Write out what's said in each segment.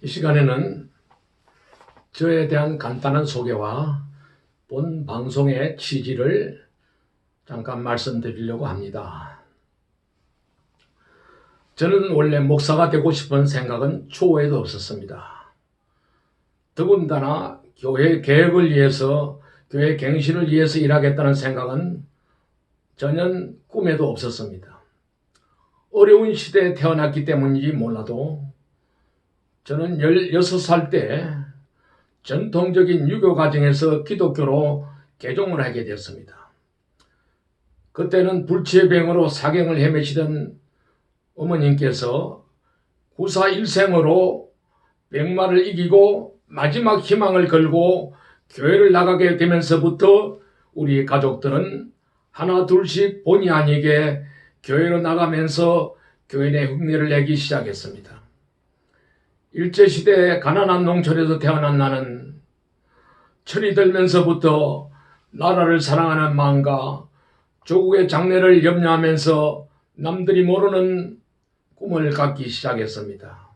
시간에는 저에 대한 간단한 소개와 본 방송의 취지를 잠깐 말씀드리려고 합니다. 저는 원래 목사가 되고 싶은 생각은 추호에도 없었습니다. 더군다나 교회 개혁을 위해서, 교회 갱신을 위해서 일하겠다는 생각은 전혀 꿈에도 없었습니다. 어려운 시대에 태어났기 때문인지 몰라도 저는 16살 때 전통적인 유교 가정에서 기독교로 개종을 하게 되었습니다. 그때는 불치병으로 사경을 헤매시던 어머님께서 구사일생으로 병마를 이기고 마지막 희망을 걸고 교회를 나가게 되면서부터 우리 가족들은 하나 둘씩 본의 아니게 교회로 나가면서 교회 내 흉내를 내기 시작했습니다. 일제시대에 가난한 농촌에서 태어난 나는 철이 들면서부터 나라를 사랑하는 마음과 조국의 장래를 염려하면서 남들이 모르는 꿈을 갖기 시작했습니다.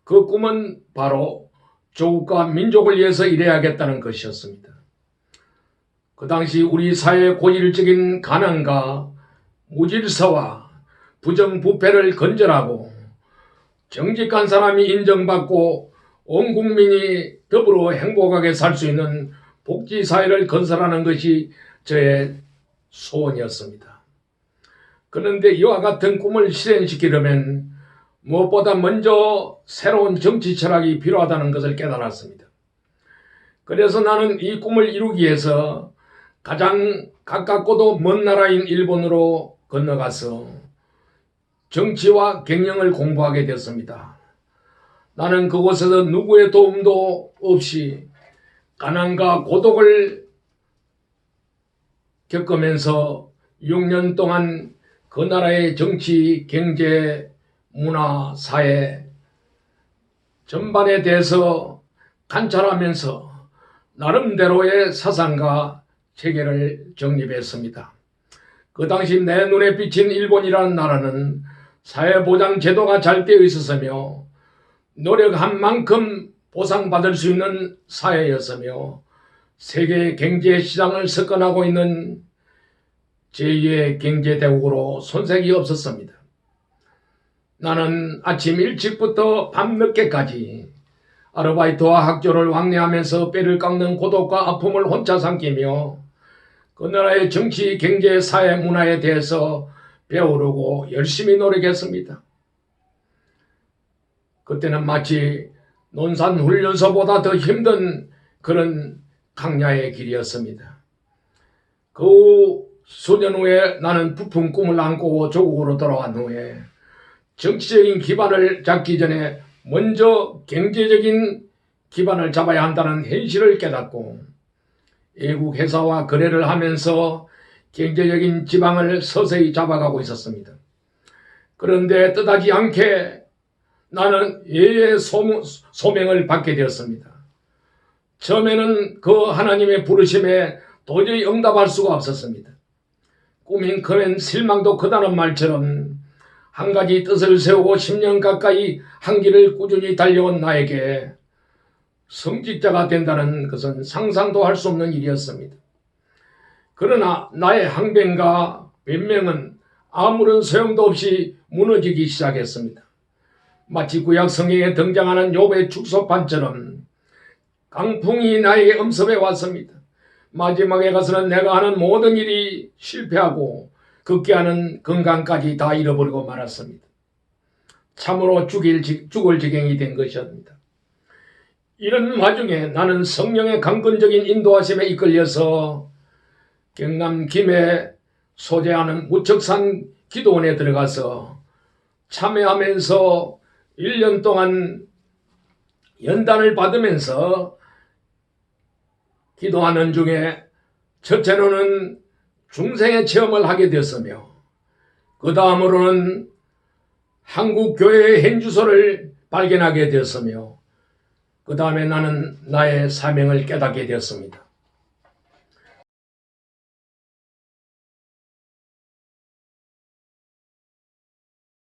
그 꿈은 바로 조국과 민족을 위해서 일해야겠다는 것이었습니다. 그 당시 우리 사회의 고질적인 가난과 무질서와 부정부패를 건절하고 정직한 사람이 인정받고 온 국민이 더불어 행복하게 살 수 있는 복지사회를 건설하는 것이 저의 소원이었습니다. 그런데 이와 같은 꿈을 실현시키려면 무엇보다 먼저 새로운 정치 철학이 필요하다는 것을 깨달았습니다. 그래서 나는 이 꿈을 이루기 위해서 가장 가깝고도 먼 나라인 일본으로 건너가서 정치와 경영을 공부하게 됐습니다. 나는 그곳에서 누구의 도움도 없이 가난과 고독을 겪으면서 6년 동안 그 나라의 정치, 경제, 문화, 사회 전반에 대해서 관찰하면서 나름대로의 사상과 체계를 정립했습니다. 그 당시 내 눈에 비친 일본이라는 나라는 사회보장 제도가 잘 되어 있었으며 노력한 만큼 보상받을 수 있는 사회였으며 세계 경제 시장을 석권하고 있는 제2의 경제대국으로 손색이 없었습니다. 나는 아침 일찍부터 밤늦게까지 아르바이트와 학교를 왕래하면서 뼈를 깎는 고독과 아픔을 혼자 삼키며 그 나라의 정치, 경제, 사회, 문화에 대해서 배우려고 열심히 노력했습니다. 그때는 마치 논산훈련소보다 더 힘든 그런 강야의 길이었습니다. 그 수년 후에 나는 부푼 꿈을 안고 조국으로 돌아온 후에 정치적인 기반을 잡기 전에 먼저 경제적인 기반을 잡아야 한다는 현실을 깨닫고 외국 회사와 거래를 하면서 경제적인 지방을 서서히 잡아가고 있었습니다. 그런데 뜻하지 않게 나는 예의 소명을 받게 되었습니다. 처음에는 그 하나님의 부르심에 도저히 응답할 수가 없었습니다. 꿈이 크면 실망도 크다는 말처럼 한 가지 뜻을 세우고 10년 가까이 한 길을 꾸준히 달려온 나에게 성직자가 된다는 것은 상상도 할 수 없는 일이었습니다. 그러나 나의 항변과 변명은 아무런 소용도 없이 무너지기 시작했습니다. 마치 구약 성경에 등장하는 욥의 축소판처럼 강풍이 나에게 엄습해 왔습니다. 마지막에 가서는 내가 하는 모든 일이 실패하고 극기하는 건강까지 다 잃어버리고 말았습니다. 참으로 죽을 지경이 된 것이었습니다. 이런 와중에 나는 성령의 강건적인 인도하심에 이끌려서 경남 김해 소재하는 무척산 기도원에 들어가서 참여하면서 1년 동안 연단을 받으면서 기도하는 중에 첫째로는 중생의 체험을 하게 되었으며 그 다음으로는 한국 교회의 현주소를 발견하게 되었으며 그 다음에 나는 나의 사명을 깨닫게 되었습니다.